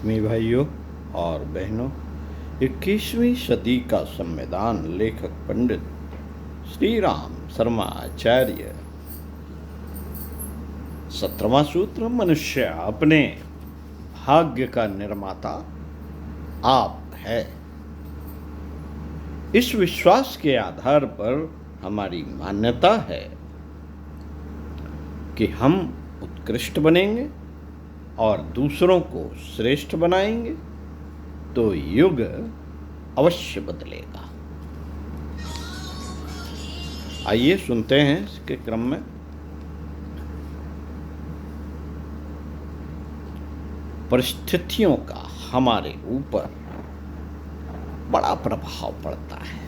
आत्मीय भाइयों और बहनों, 21वीं सदी का संविधान लेखक पंडित श्री राम शर्मा आचार्य। 17वां सूत्र, मनुष्य अपने भाग्य का निर्माता आप है। इस विश्वास के आधार पर हमारी मान्यता है कि हम उत्कृष्ट बनेंगे और दूसरों को श्रेष्ठ बनाएंगे तो युग अवश्य बदलेगा। आइए सुनते हैं इसके क्रम में। परिस्थितियों का हमारे ऊपर बड़ा प्रभाव पड़ता है।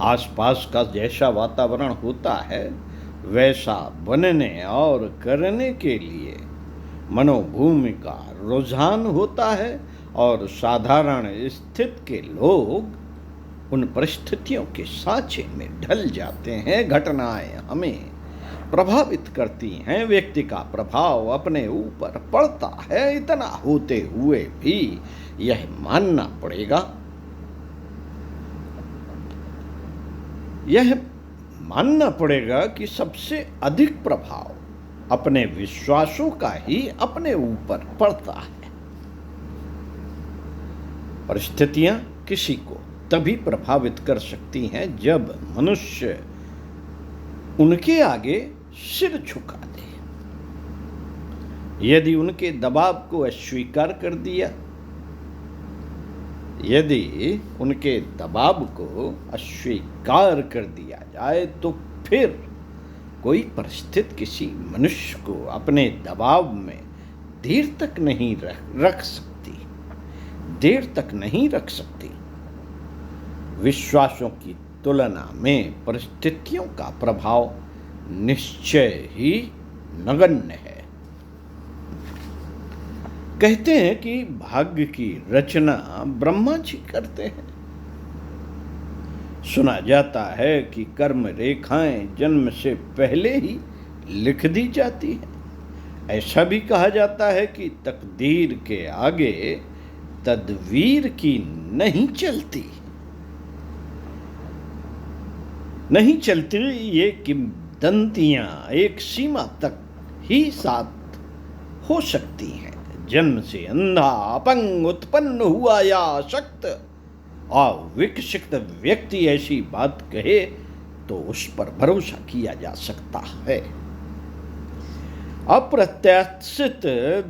आसपास का जैसा वातावरण होता है वैसा बनने और करने के लिए मनोभूमि का रुझान होता है और साधारण स्थिति के लोग उन परिस्थितियों के सांचे में ढल जाते हैं। घटनाएं हमें प्रभावित करती हैं, व्यक्ति का प्रभाव अपने ऊपर पड़ता है। इतना होते हुए भी यह मानना पड़ेगा कि सबसे अधिक प्रभाव अपने विश्वासों का ही अपने ऊपर पड़ता है। परिस्थितियां किसी को तभी प्रभावित कर सकती हैं जब मनुष्य उनके आगे सिर झुका दे। यदि उनके दबाव को अस्वीकार कर दिया जाए तो फिर कोई परिस्थिति किसी मनुष्य को अपने दबाव में देर तक नहीं रख सकती। विश्वासों की तुलना में परिस्थितियों का प्रभाव निश्चय ही नगण्य है। कहते हैं कि भाग्य की रचना ब्रह्मा जी करते हैं। सुना जाता है कि कर्म रेखाएं जन्म से पहले ही लिख दी जाती हैं। ऐसा भी कहा जाता है कि तकदीर के आगे तदवीर की नहीं चलती। ये किंवदंतियां एक सीमा तक ही साथ हो सकती हैं। जन्म से अंधा, अपंग उत्पन्न हुआ या अशक्त अविकसित व्यक्ति ऐसी बात कहे तो उस पर भरोसा किया जा सकता है। अप्रत्याशित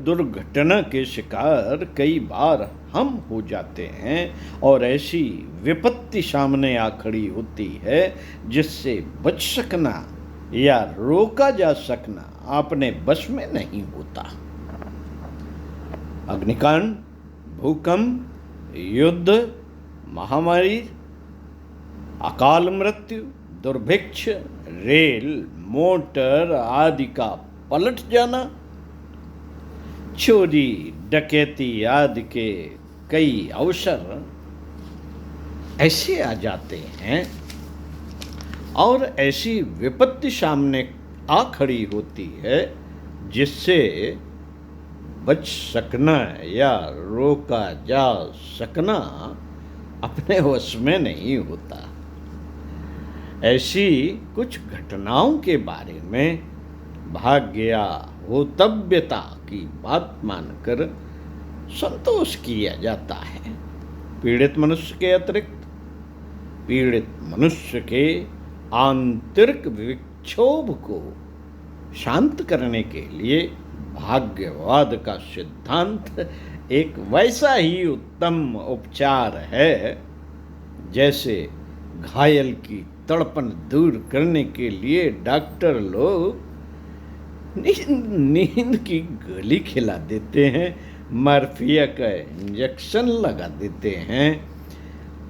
दुर्घटना के शिकार कई बार हम हो जाते हैं और ऐसी विपत्ति सामने आ खड़ी होती है जिससे बच सकना या रोका जा सकना अपने बस में नहीं होता। अग्निकांड, भूकंप, युद्ध, महामारी, अकाल मृत्यु, दुर्भिक्ष, रेल, मोटर आदि का पलट जाना, चोरी, डकैती आदि के कई अवसर ऐसे आ जाते हैं और ऐसी विपत्ति सामने आ खड़ी होती है जिससे बच सकना या रोका जा सकना अपने वश में नहीं होता। ऐसी कुछ घटनाओं के बारे में भाग्य या होतव्यता की बात मानकर संतोष किया जाता है। पीड़ित मनुष्य के अतिरिक्त पीड़ित मनुष्य के आंतरिक विक्षोभ को शांत करने के लिए भाग्यवाद का सिद्धांत एक वैसा ही उत्तम उपचार है जैसे घायल की तड़पन दूर करने के लिए डॉक्टर लोग नींद की गोली खिला देते हैं, मॉर्फिया का इंजेक्शन लगा देते हैं,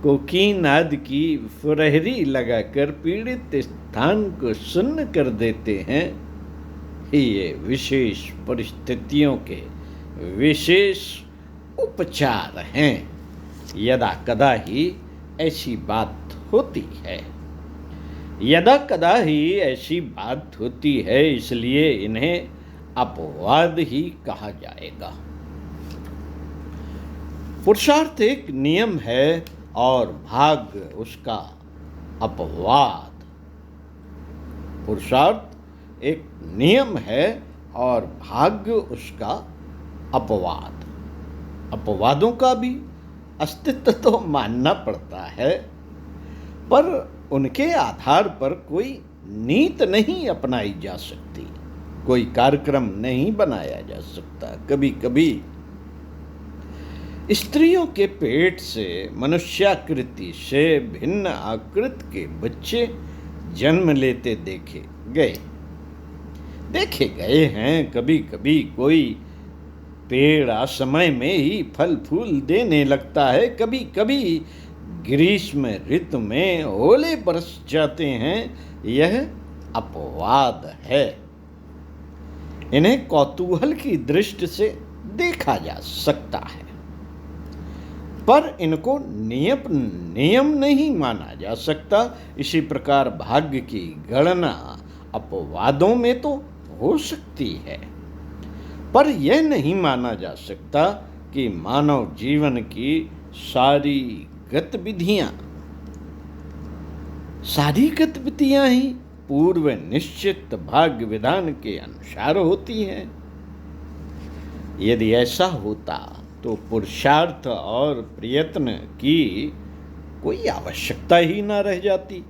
कोकीन आदि की फुरहरी लगाकर पीड़ित स्थान को सुन्न कर देते हैं। ये विशेष परिस्थितियों के विशेष उपचार हैं। यदा कदा ही ऐसी बात होती है, इसलिए इन्हें अपवाद ही कहा जाएगा। पुरुषार्थ एक नियम है और भाग्य उसका अपवाद। पुरुषार्थ एक नियम है और भाग्य उसका अपवाद। अपवादों का भी अस्तित्व तो मानना पड़ता है, पर उनके आधार पर कोई नीति नहीं अपनाई जा सकती, कोई कार्यक्रम नहीं बनाया जा सकता। कभी कभी स्त्रियों के पेट से मनुष्याकृति से भिन्न आकृति के बच्चे जन्म लेते देखे गए हैं। कभी कभी कोई पेड़ असमय में ही फल फूल देने लगता है। कभी कभी ग्रीष्म ऋतु में ओले बरस जाते हैं। यह अपवाद है। इन्हें कौतूहल की दृष्टि से देखा जा सकता है, पर इनको नियम नहीं माना जा सकता। इसी प्रकार भाग्य की गणना अपवादों में तो हो सकती है, पर यह नहीं माना जा सकता कि मानव जीवन की सारी गतिविधियां ही पूर्व निश्चित भाग्य विधान के अनुसार होती हैं। यदि ऐसा होता तो पुरुषार्थ और प्रयत्न की कोई आवश्यकता ही ना रह जाती।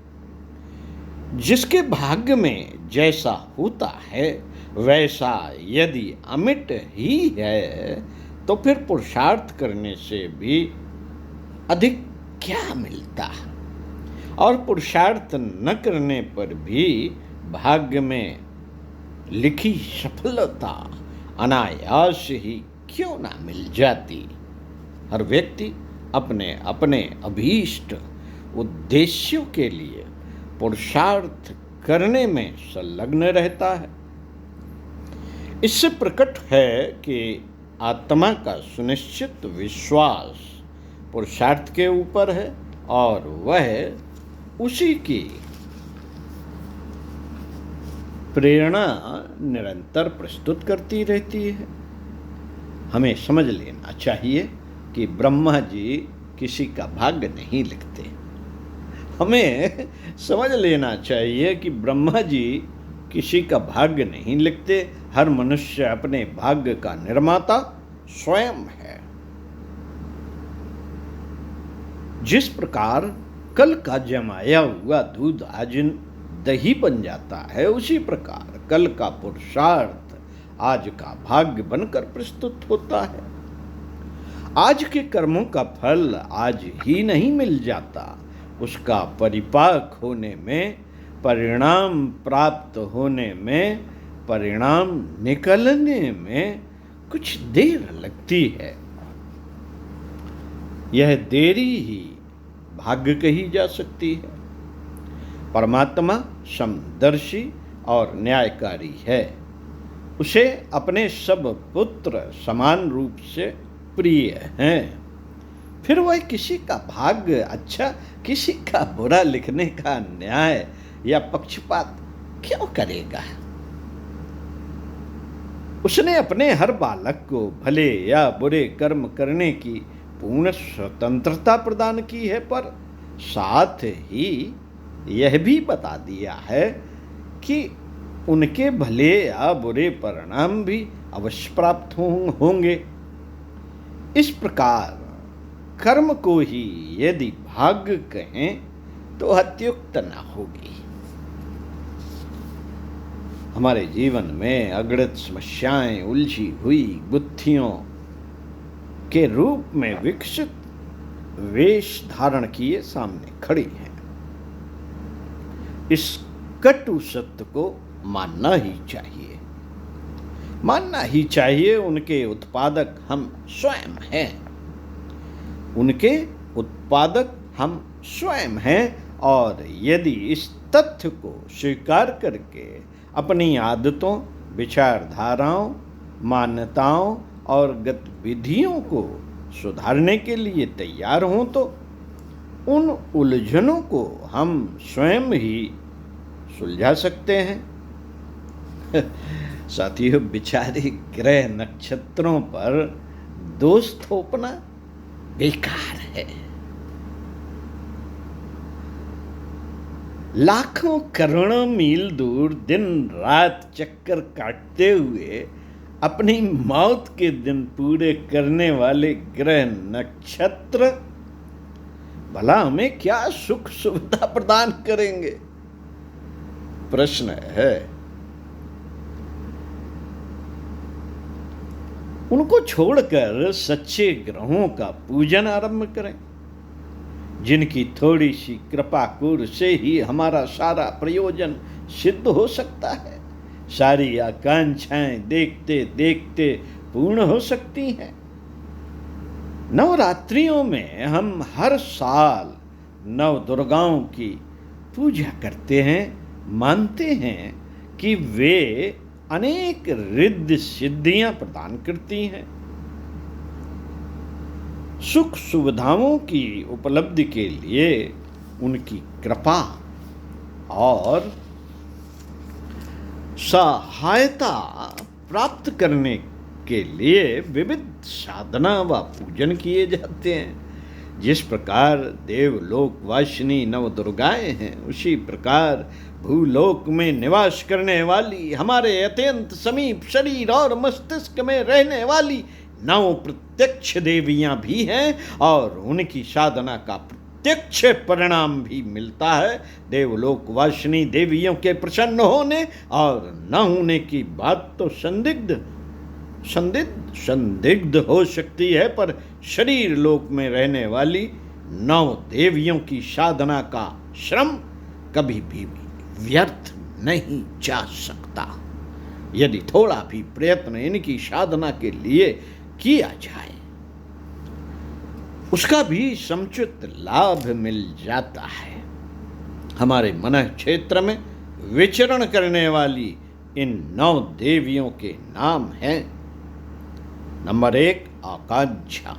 जिसके भाग्य में जैसा होता है वैसा यदि अमिट ही है, तो फिर पुरुषार्थ करने से भी अधिक क्या मिलता। और पुरुषार्थ न करने पर भी भाग्य में लिखी सफलता अनायास ही क्यों ना मिल जाती। हर व्यक्ति अपने अपने अभीष्ट उद्देश्यों के लिए पुरुषार्थ करने में संलग्न रहता है। इससे प्रकट है कि आत्मा का सुनिश्चित विश्वास पुरुषार्थ के ऊपर है और वह उसी की प्रेरणा निरंतर प्रस्तुत करती रहती है। हमें समझ लेना चाहिए कि ब्रह्मा जी किसी का भाग्य नहीं लिखते। हमें समझ लेना चाहिए कि ब्रह्मा जी किसी का भाग्य नहीं लिखते। हर मनुष्य अपने भाग्य का निर्माता स्वयं है। जिस प्रकार कल का जमाया हुआ दूध आज दही बन जाता है, उसी प्रकार कल का पुरुषार्थ आज का भाग्य बनकर प्रस्तुत होता है। आज के कर्मों का फल आज ही नहीं मिल जाता, उसका परिपाक होने में, परिणाम प्राप्त होने में, परिणाम निकलने में कुछ देर लगती है। यह देरी ही भाग्य कही जा सकती है। परमात्मा समदर्शी और न्यायकारी है। उसे अपने सब पुत्र समान रूप से प्रिय हैं। फिर वह किसी का भाग्य अच्छा, किसी का बुरा लिखने का न्याय या पक्षपात क्यों करेगा। उसने अपने हर बालक को भले या बुरे कर्म करने की पूर्ण स्वतंत्रता प्रदान की है, पर साथ ही यह भी बता दिया है कि उनके भले या बुरे परिणाम भी अवश्य प्राप्त होंगे। इस प्रकार कर्म को ही यदि भाग्य कहें तो अत्युक्त न होगी। हमारे जीवन में अगणित समस्याएं उलझी हुई गुत्थियों के रूप में विकसित वेश धारण किए सामने खड़ी हैं। इस कटु सत्य को मानना ही चाहिए। उनके उत्पादक हम स्वयं हैं। उनके उत्पादक हम स्वयं हैं, और यदि इस तथ्य को स्वीकार करके अपनी आदतों, विचारधाराओं, मान्यताओं और गतिविधियों को सुधारने के लिए तैयार हों, तो उन उलझनों को हम स्वयं ही सुलझा सकते हैं। साथियों, बिचारे ग्रह नक्षत्रों पर दोष थोपना बेकार है। लाखों करोड़ों मील दूर दिन रात चक्कर काटते हुए अपनी मौत के दिन पूरे करने वाले ग्रह नक्षत्र भला हमें क्या सुख सुविधा प्रदान करेंगे? प्रश्न है। उनको छोड़कर सच्चे ग्रहों का पूजन आरंभ करें, जिनकी थोड़ी सी कृपा कूर से ही हमारा सारा प्रयोजन सिद्ध हो सकता है। सारी आकांक्षाएं देखते देखते पूर्ण हो सकती हैं। नवरात्रियों में हम हर साल नव दुर्गाओं की पूजा करते हैं, मानते हैं कि वे अनेक रिद्धि सिद्धियां प्रदान करती हैं। सुख सुविधाओं की उपलब्धि के लिए उनकी कृपा और सहायता प्राप्त करने के लिए विविध साधना व पूजन किए जाते हैं। जिस प्रकार देवलोक वासिनी नव दुर्गाएं हैं, उसी प्रकार भूलोक में निवास करने वाली हमारे अत्यंत समीप शरीर और मस्तिष्क में रहने वाली नौ प्रत्यक्ष देवियां भी हैं और उनकी साधना का प्रत्यक्ष परिणाम भी मिलता है। देवलोक वासिनी देवियों के प्रसन्न होने और न होने की बात तो संदिग्ध हो सकती है, पर शरीर लोक में रहने वाली नौ देवियों की साधना का श्रम कभी भी व्यर्थ नहीं जा सकता। यदि थोड़ा भी प्रयत्न इनकी साधना के लिए किया जाए, उसका भी समुचित लाभ मिल जाता है। हमारे मन क्षेत्र में विचरण करने वाली इन 9 देवियों के नाम हैं। नंबर 1 आकांक्षा,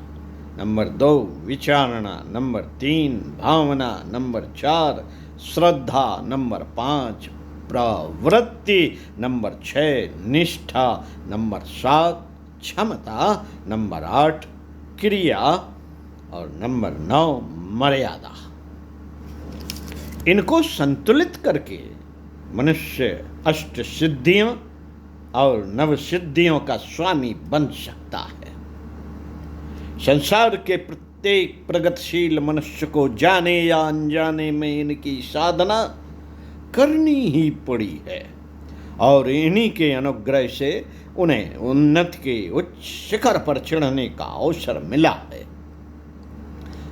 नंबर 2 विचारणा, नंबर 3 भावना, नंबर 4 श्रद्धा, नंबर 5 प्रवृत्ति, नंबर 6 निष्ठा, नंबर 7 क्षमता, नंबर 8 क्रिया और नंबर 9 मर्यादा। इनको संतुलित करके मनुष्य अष्ट सिद्धियों और नव सिद्धियों का स्वामी बन सकता है। संसार के प्रत्येक प्रगतिशील मनुष्य को जाने या अनजाने में इनकी साधना करनी ही पड़ी है और इन्हीं के अनुग्रह से उन्हें उन्नति के उच्च शिखर पर चढ़ने का अवसर मिला है।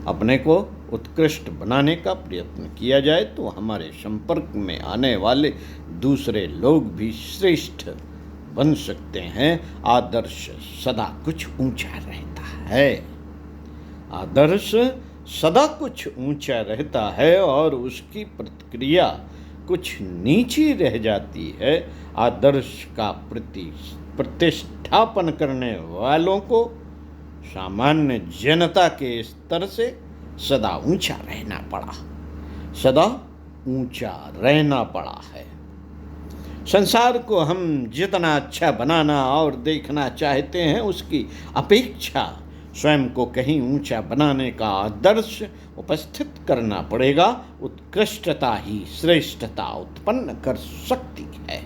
अपने को उत्कृष्ट बनाने का प्रयत्न किया जाए तो हमारे संपर्क में आने वाले दूसरे लोग भी श्रेष्ठ बन सकते हैं। आदर्श सदा कुछ ऊंचा रहता है। आदर्श सदा कुछ ऊंचा रहता है और उसकी प्रतिक्रिया कुछ नीची रह जाती है। आदर्श का प्रतिष्ठापन करने वालों को सामान्य जनता के स्तर से सदा ऊंचा रहना पड़ा है। संसार को हम जितना अच्छा बनाना और देखना चाहते हैं, उसकी अपेक्षा स्वयं को कहीं ऊंचा बनाने का आदर्श उपस्थित करना पड़ेगा। उत्कृष्टता ही श्रेष्ठता उत्पन्न कर सकती है।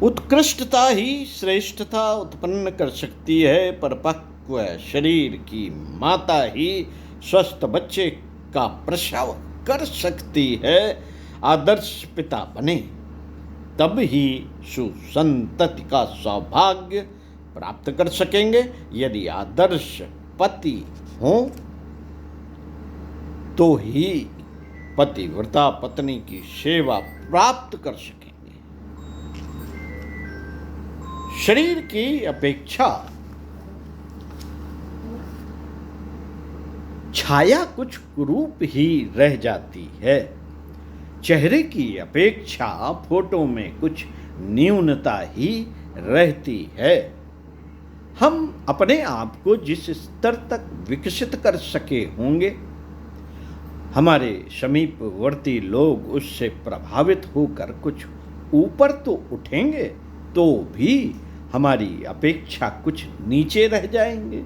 उत्कृष्टता ही श्रेष्ठता उत्पन्न कर सकती है। परिपक्व शरीर की माता ही स्वस्थ बच्चे का प्रसव कर सकती है। आदर्श पिता बने तब ही सुसंतति का सौभाग्य प्राप्त कर सकेंगे। यदि आदर्श पति हो तो ही पतिव्रता पत्नी की सेवा प्राप्त कर सकेंगे। शरीर की अपेक्षा छाया कुछ कुरूप ही रह जाती है। चेहरे की अपेक्षा फोटो में कुछ न्यूनता ही रहती है। हम अपने आप को जिस स्तर तक विकसित कर सके होंगे, हमारे समीपवर्ती लोग उससे प्रभावित होकर कुछ ऊपर तो उठेंगे, तो भी हमारी अपेक्षा कुछ नीचे रह जाएंगे।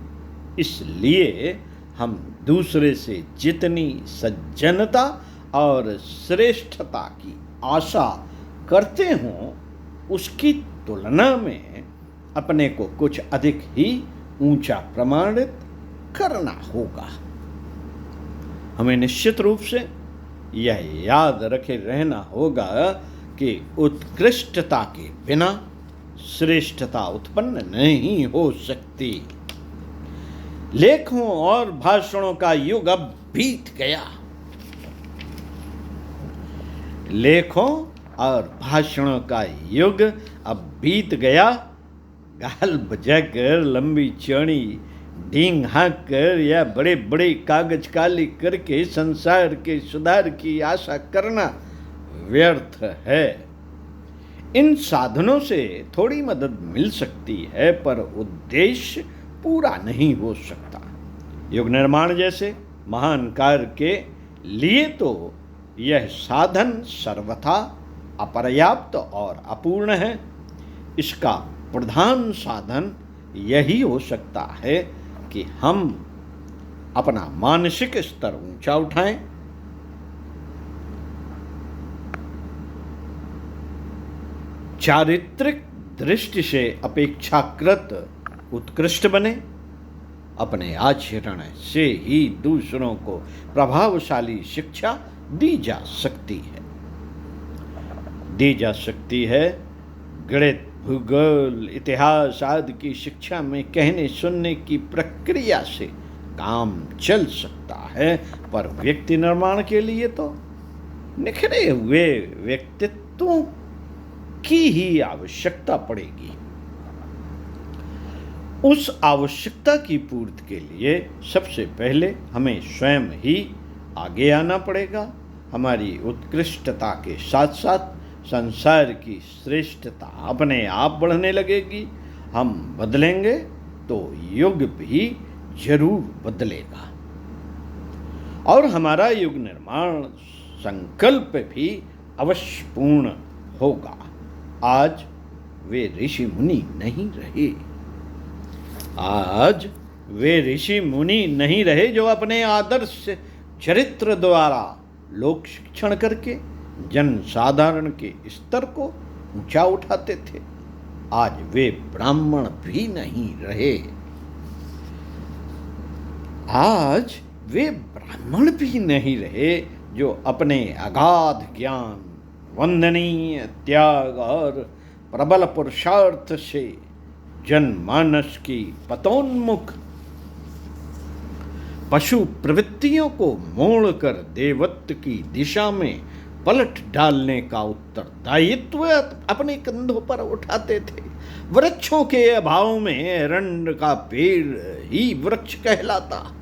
इसलिए हम दूसरे से जितनी सज्जनता और श्रेष्ठता की आशा करते हों, उसकी तुलना में अपने को कुछ अधिक ही ऊंचा प्रमाणित करना होगा। हमें निश्चित रूप से यह याद रखे रहना होगा कि उत्कृष्टता के बिना श्रेष्ठता उत्पन्न नहीं हो सकती। लेखों और भाषणों का युग अब बीत गया। लेखों और भाषणों का युग अब बीत गया। गाल बजाकर, लंबी चौड़ी डींग हाँक कर या बड़े बड़े कागज काली करके संसार के सुधार की आशा करना व्यर्थ है। इन साधनों से थोड़ी मदद मिल सकती है, पर उद्देश्य पूरा नहीं हो सकता। युग निर्माण जैसे महान कार्य के लिए तो यह साधन सर्वथा अपर्याप्त और अपूर्ण है। इसका प्रधान साधन यही हो सकता है कि हम अपना मानसिक स्तर ऊंचा उठाएं, चारित्रिक दृष्टि से अपेक्षाकृत उत्कृष्ट बने। अपने आचरण से ही दूसरों को प्रभावशाली शिक्षा दी जा सकती है। गणित, भूगोल, इतिहास आदि की शिक्षा में कहने सुनने की प्रक्रिया से काम चल सकता है, पर व्यक्ति निर्माण के लिए तो निखरे हुए व्यक्तित्वों की ही आवश्यकता पड़ेगी। उस आवश्यकता की पूर्ति के लिए सबसे पहले हमें स्वयं ही आगे आना पड़ेगा। हमारी उत्कृष्टता के साथ साथ संसार की श्रेष्ठता अपने आप बढ़ने लगेगी। हम बदलेंगे तो युग भी जरूर बदलेगा और हमारा युग निर्माण संकल्प भी अवश्य पूर्ण होगा। आज वे ऋषि मुनि नहीं रहे। आज वे ऋषि मुनि नहीं रहे जो अपने आदर्श चरित्र द्वारा लोक शिक्षण करके जन साधारण के स्तर को ऊंचा उठाते थे। आज वे ब्राह्मण भी नहीं रहे। आज वे ब्राह्मण भी नहीं रहे जो अपने अगाध ज्ञान, वंदनीय त्याग और प्रबल पुरुषार्थ से जनमानस की पतोन्मुख पशु प्रवृत्तियों को मोड़कर देवत्व की दिशा में पलट डालने का उत्तरदायित्व अपने कंधों पर उठाते थे। वृक्षों के अभाव में एरंड का पेड़ ही वृक्ष कहलाता है।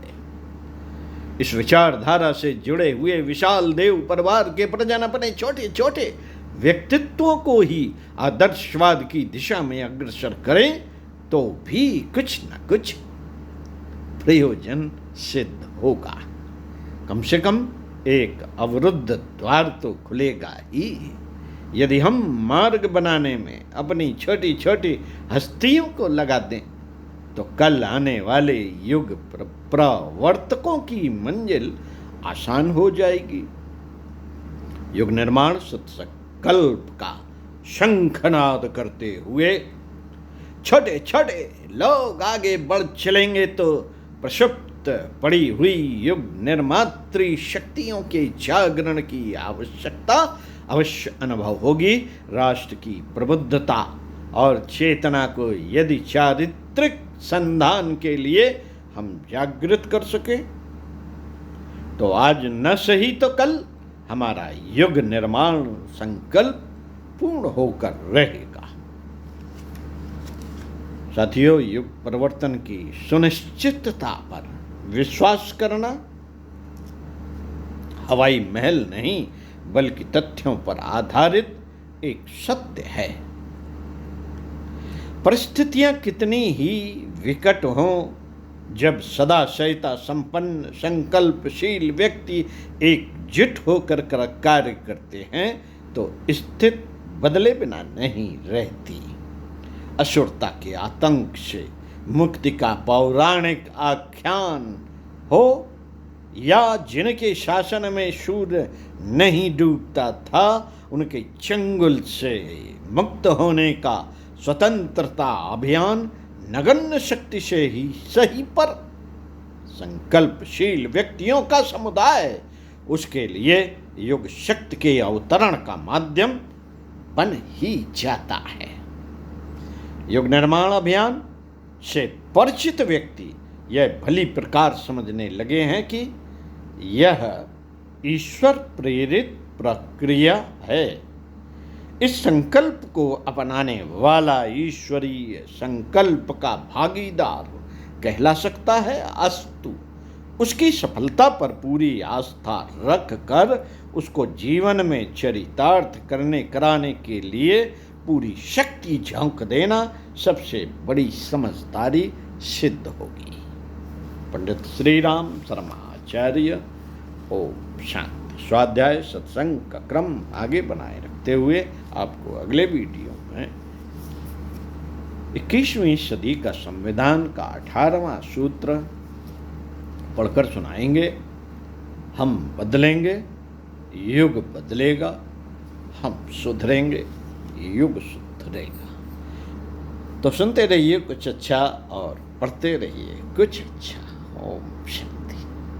इस विचारधारा से जुड़े हुए विशाल देव परिवार के प्रजन अपने छोटे छोटे व्यक्तित्वों को ही आदर्शवाद की दिशा में अग्रसर करें तो भी कुछ न कुछ प्रयोजन सिद्ध होगा। कम से कम एक अवरुद्ध द्वार तो खुलेगा ही। यदि हम मार्ग बनाने में अपनी छोटी छोटी हस्तियों को लगा दें तो कल आने वाले युग प्रवर्तकों की मंजिल आसान हो जाएगी। युग निर्माण सत्संकल्प का शंखनाद करते हुए छोटे छोटे लोग आगे बढ़ चलेंगे तो प्रसुप्त पड़ी हुई युग निर्मात्री शक्तियों के जागरण की आवश्यकता अवश्य अनुभव होगी। राष्ट्र की प्रबुद्धता और चेतना को यदि चारित्रिक संधान के लिए हम जागृत कर सके तो आज न सही तो कल हमारा युग निर्माण संकल्प पूर्ण होकर रहेगा। साथियों, युग परिवर्तन की सुनिश्चितता पर विश्वास करना हवाई महल नहीं बल्कि तथ्यों पर आधारित एक सत्य है। परिस्थितियां कितनी ही विकट हों, जब सदा सहिता संपन्न संकल्पशील व्यक्ति एकजुट होकर कार्य करते हैं तो स्थिति बदले बिना नहीं रहती। असुरता के आतंक से मुक्ति का पौराणिक आख्यान हो या जिनके शासन में सूर्य नहीं डूबता था, उनके चंगुल से मुक्त होने का स्वतंत्रता अभियान नगण्य शक्ति से ही सही पर संकल्पशील व्यक्तियों का समुदाय उसके लिए युग शक्ति के अवतरण का माध्यम बन ही जाता है। युग निर्माण अभियान से परिचित व्यक्ति यह भली प्रकार समझने लगे हैं कि यह ईश्वर प्रेरित प्रक्रिया है। इस संकल्प को अपनाने वाला ईश्वरीय संकल्प का भागीदार कहला सकता है। अस्तु, उसकी सफलता पर पूरी आस्था रख कर उसको जीवन में चरितार्थ कराने के लिए पूरी शक्ति झोंक देना सबसे बड़ी समझदारी सिद्ध होगी। पंडित श्री राम शर्माचार्य। ओम शांति। स्वाध्याय सत्संग का क्रम आगे बनाए रखते हुए आपको अगले वीडियो में 21वीं सदी का संविधान का 18वां सूत्र पढ़कर सुनाएंगे। हम बदलेंगे, युग बदलेगा। हम सुधरेंगे, युग सुधरेगा। तो सुनते रहिए कुछ अच्छा और पढ़ते रहिए कुछ अच्छा। ओम शांति।